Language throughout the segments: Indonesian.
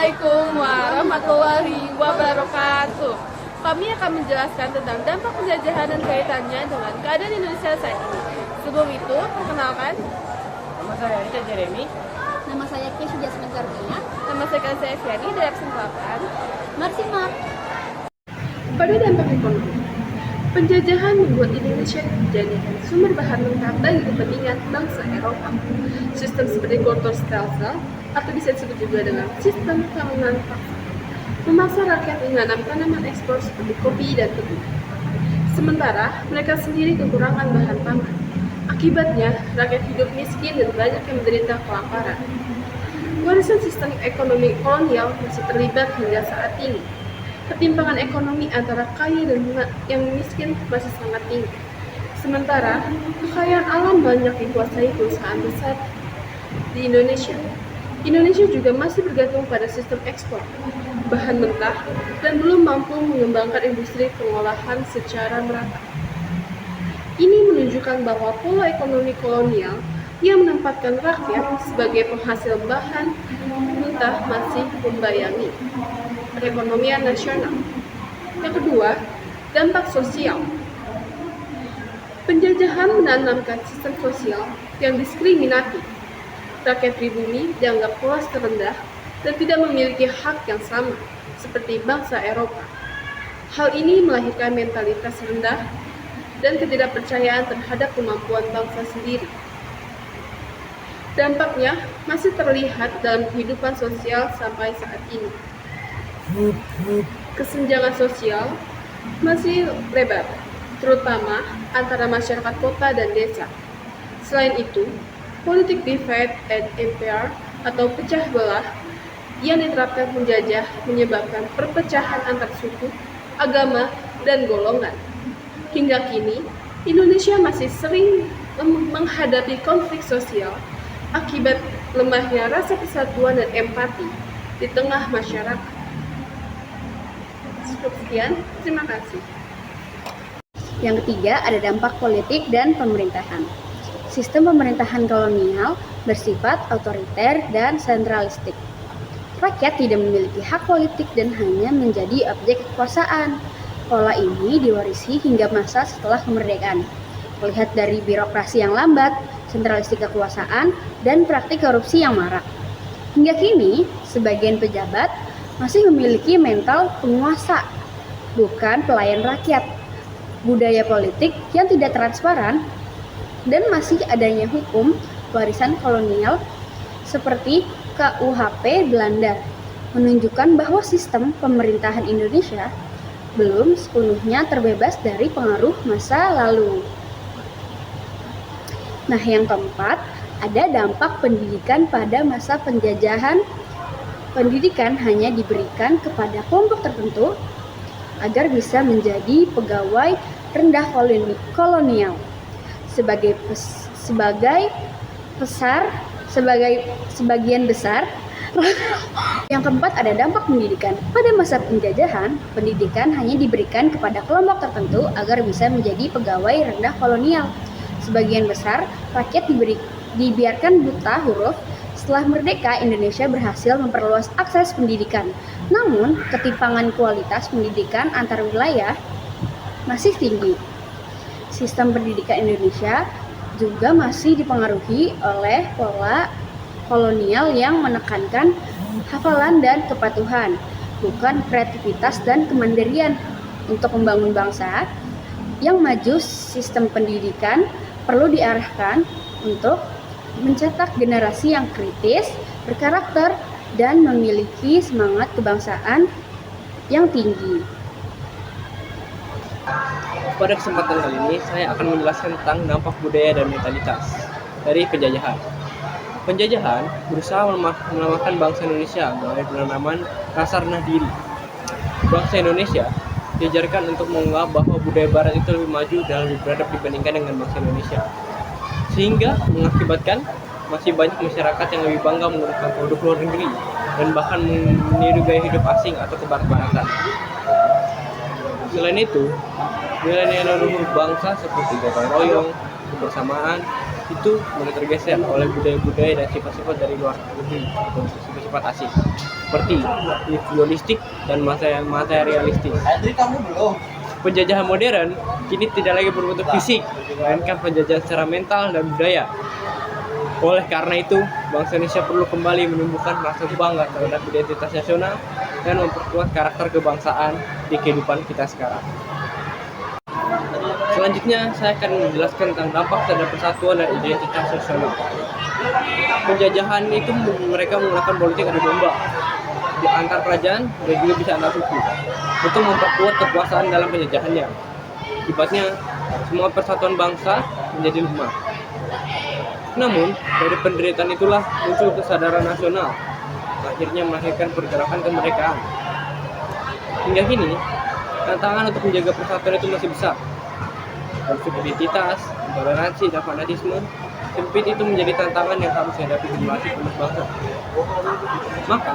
Assalamualaikum warahmatullahi wabarakatuh. Kami akan menjelaskan tentang dampak penjajahan dan kaitannya dengan keadaan Indonesia saat ini. Sebelum itu, perkenalkan. Nama saya Richard Jeremy. Nama saya Keisha Jasmine Karnia. Nama saya Kansa Eviani dari absen 8. Mari simak. Pada dampak ekonomi, penjajahan membuat Indonesia dijadikan sumber bahan mentah bagi kepentingan bangsa Eropa. Sistem seperti Gortostelsel atau bisa disebut juga dengan sistem keamanan pasar memaksa rakyat menanam tanaman ekspor seperti kopi dan tebu. Sementara mereka sendiri kekurangan bahan pangan. Akibatnya, rakyat hidup miskin dan banyak yang menderita kelaparan. Warisan sistem ekonomi kolonial masih terlibat hingga saat ini. Ketimpangan ekonomi antara kaya dan yang miskin masih sangat tinggi. Sementara, kekayaan alam banyak dikuasai perusahaan besar di Indonesia. Indonesia juga masih bergantung pada sistem ekspor bahan mentah dan belum mampu mengembangkan industri pengolahan secara merata. Ini menunjukkan bahwa pola ekonomi kolonial yang menempatkan rakyat sebagai penghasil bahan mentah masih membayangi perekonomian nasional. Yang kedua, dampak sosial. Penjajahan menanamkan sistem sosial yang diskriminatif. Rakyat pribumi dianggap kelas terendah dan tidak memiliki hak yang sama seperti bangsa Eropa. Hal ini melahirkan mentalitas rendah dan ketidakpercayaan terhadap kemampuan bangsa sendiri. Dampaknya masih terlihat dalam kehidupan sosial sampai saat ini. Kesenjangan sosial masih lebar, terutama antara masyarakat kota dan desa. Selain itu, politik divide and impair atau pecah belah yang diterapkan penjajah menyebabkan perpecahan antar suku, agama, dan golongan. Hingga kini, Indonesia masih sering menghadapi konflik sosial akibat lemahnya rasa persatuan dan empati di tengah masyarakat. Sekian, terima kasih. Yang ketiga, ada dampak politik dan pemerintahan. Sistem pemerintahan kolonial bersifat otoriter dan sentralistik. Rakyat tidak memiliki hak politik dan hanya menjadi objek kekuasaan. Pola ini diwarisi hingga masa setelah kemerdekaan. Terlihat dari birokrasi yang lambat, sentralistik kekuasaan, dan praktik korupsi yang marak. Hingga kini, sebagian pejabat masih memiliki mental penguasa, bukan pelayan rakyat. Budaya politik yang tidak transparan dan masih adanya hukum warisan kolonial seperti KUHP Belanda menunjukkan bahwa sistem pemerintahan Indonesia belum sepenuhnya terbebas dari pengaruh masa lalu. Nah, yang keempat, ada dampak pendidikan pada masa penjajahan. Pendidikan hanya diberikan kepada kelompok tertentu agar bisa menjadi pegawai rendah kolonial. Sebagian besar. Yang keempat, ada dampak pendidikan. Pada masa penjajahan, pendidikan hanya diberikan kepada kelompok tertentu agar bisa menjadi pegawai rendah kolonial. Sebagian besar rakyat dibiarkan buta huruf. Setelah merdeka, Indonesia berhasil memperluas akses pendidikan. Namun, ketimpangan kualitas pendidikan antar wilayah masih tinggi. Sistem pendidikan Indonesia juga masih dipengaruhi oleh pola kolonial yang menekankan hafalan dan kepatuhan, bukan kreativitas dan kemandirian. Untuk membangun bangsa yang maju, sistem pendidikan perlu diarahkan untuk mencetak generasi yang kritis, berkarakter, dan memiliki semangat kebangsaan yang tinggi. Pada kesempatan kali ini, saya akan menjelaskan tentang dampak budaya dan mentalitas dari penjajahan. Penjajahan berusaha melemahkan bangsa Indonesia melalui penanaman rasa rendah diri. Bangsa Indonesia diajarkan untuk menganggap bahwa budaya Barat itu lebih maju dan lebih beradab dibandingkan dengan bangsa Indonesia, sehingga mengakibatkan masih banyak masyarakat yang lebih bangga menggunakan produk luar negeri dan bahkan meniru gaya hidup asing atau kebarat-baratan. Selain itu, nilai-nilai luhur bangsa seperti gotong royong, kebersamaan, itu mulai tergeser oleh budaya-budaya dan sifat-sifat dari luar negeri atau sifat-sifat asing seperti individualistik dan materialistis. Penjajahan modern kini tidak lagi berbentuk fisik, melainkan penjajahan secara mental dan budaya. Oleh karena itu, bangsa Indonesia perlu kembali menumbuhkan rasa bangga terhadap identitas nasional dan memperkuat karakter kebangsaan di kehidupan kita sekarang. Selanjutnya, saya akan menjelaskan tentang dampak terhadap persatuan dan identitas nasional. Penjajahan itu mereka menggunakan politik adu domba di antar kerajaan dan juga bisa antar suku untuk memperkuat kekuasaan dalam penjajahannya. Akibatnya, semua persatuan bangsa menjadi lemah. Namun, dari penderitaan itulah muncul kesadaran nasional, akhirnya melahirkan pergerakan kemerdekaan. Hingga kini, tantangan untuk menjaga persatuan itu masih besar. Konflik identitas, intoleransi, dan fanatisme sempit itu menjadi tantangan yang harus dihadapi generasi penerus bangsa. Maka,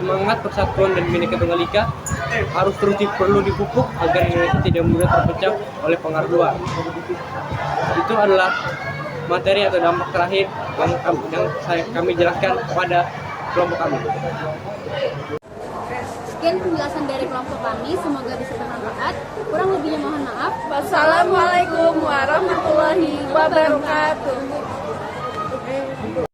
semangat persatuan dan Bhinneka Tunggal Ika harus terus perlu dipupuk agar Indonesia tidak mudah terpecah oleh pengaruh luar. Itu adalah materi atau dampak terakhir yang kami jelaskan kepada kelompok kami. Sekian penjelasan dari kelompok kami, semoga bisa bermanfaat. Kurang lebihnya mohon maaf. Wassalamualaikum warahmatullahi wabarakatuh.